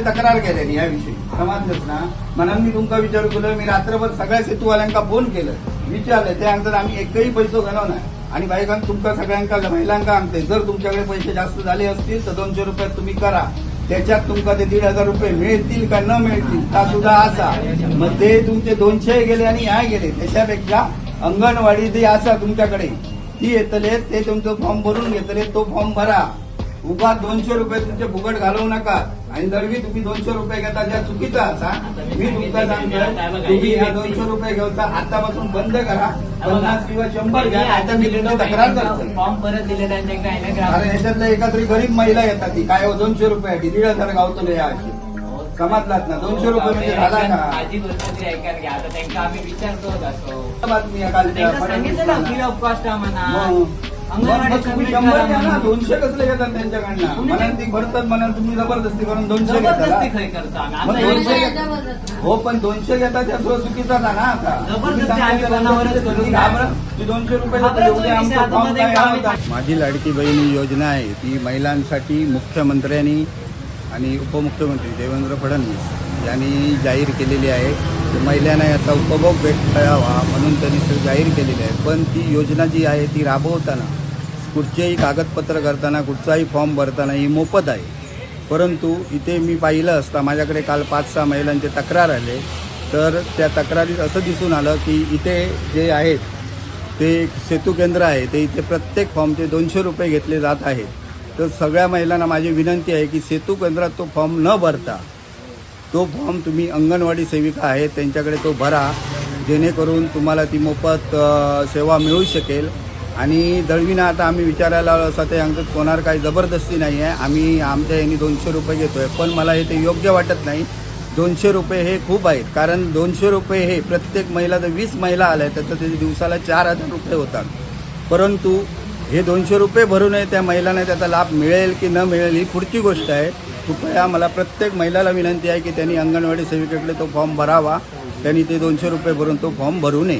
माझ्याकडे तक्रार केली याविषयी समजलंच ना. म्हणून मी तुमका विचारू केलं. मी रात्रभर सगळ्या सेतूवाल्यांका फोन केलं, विचारलं. ते सांगतात आम्ही एकही पैसो घालव नाही. आणि बायकांना तुमका सगळ्यांका महिलांका सांगते, जर तुमच्याकडे पैसे जास्त झाले असतील तर 200 रुपयात तुम्ही करा. त्याच्यात तुमका ते 1,500 रुपये मिळतील का न मिळतील हा सुद्धा असा. मग ते तुमचे 200 गेले आणि ह्या गेले. त्याच्यापेक्षा अंगणवाडी जी असा तुमच्याकडे ती येतले, ते तुमचं फॉर्म भरून घेतले, तो फॉर्म भरा. उभा 200 रुपये तुमचे फुकट घालवू नका. आणि दरवी तुम्ही 200 रुपये घेता ज्या चुकीचा असा. मी तुमचा सांगतो तुम्ही ह्या 200 रुपये घेऊचा आतापासून बंद करा. 50 किंवा 100 घ्या. आता मी तुमची तक्रार करतो. फॉर्म परत दिले त्यांच्याकडे. अरे ह्याच्यातल्या एका तरी गरीब महिला येतात, ती काय 200 रुपये 1,500 गावतो या अशी समजलात ना. 200 रुपये म्हणजे झाला का. माझी गोष्ट तरी ऐकायला घ्या. आता त्यांना आम्ही विचारतो असतो. बातमी आहे कालच्या. सांगितलं ना फ्री ऑफ कॉस्ट आम्हाला. मग तुम्ही 100 घ्या ना. 200 कसले घेतात त्यांच्याकडनं. म्हणून ती भरतात, म्हणून तुम्ही जबरदस्ती करून 200 जबरदस्ती घेता. खरी करता. मग 200 हो, पण 200 घेतात त्या थोडं चुकीचा ना आता. जबरदस्ती आम्ही कोणावरच करू नका. 200 रुपये माझी लाडकी बहीण योजना आहे ती महिलांसाठी मुख्यमंत्र्यांनी आणि उपमुख्यमंत्री देवेंद्र फडणवीस यांनी जाहीर केलेली आहे. महिलांना याचा उपभोग भेटावा म्हणून त्यांनी जाहीर केलेली आहे. पण ती योजना जी आहे ती राबवताना कुठचेही कागदपत्र करताना कुठचाही फॉर्म भरताना ही मोफत आहे. परंतु इथे मी पाहिलं असता माझ्याकडे काल 5-6 महिलांचे तक्रार आले. तर त्या तक्रारीत असं दिसून आलं की इथे जे आहेत ते सेतू केंद्र आहे ते इथे प्रत्येक फॉर्मचे 200 रुपये घेतले जात आहेत. तर सगळ्या महिलांना माझी विनंती आहे की सेतू केंद्रात तो फॉर्म न भरता तो फॉर्म तुम्ही अंगणवाडी सेविका आहेत त्यांच्याकडे तो भरा, जेणेकरून तुम्हाला ती मोफत सेवा मिळू शकेल. आणि दळवीना आता आम्ही विचारायला आलो असं ते आमचं कोणावर काही जबरदस्ती नाही आहे. आम्ही आमच्या यांनी 200 रुपये घेतो आहे. पण मला हे ते योग्य वाटत नाही. 200 रुपये हे खूप आहेत. कारण 200 रुपये हे प्रत्येक महिला जर 20 महिला आल्या तर त्याच्या दिवसाला 4,000 रुपये होतात. परंतु हे 200 रुपये भरूनही त्या महिलांना त्याचा लाभ मिळेल की न मिळेल ही पुढची गोष्ट आहे. कृपया मला प्रत्येक महिलाला विनंती आहे की त्यांनी अंगणवाडी सेविकेकडे तो फॉर्म भरावा. त्यांनी ते 200 रुपये भरून तो फॉर्म भरू नये.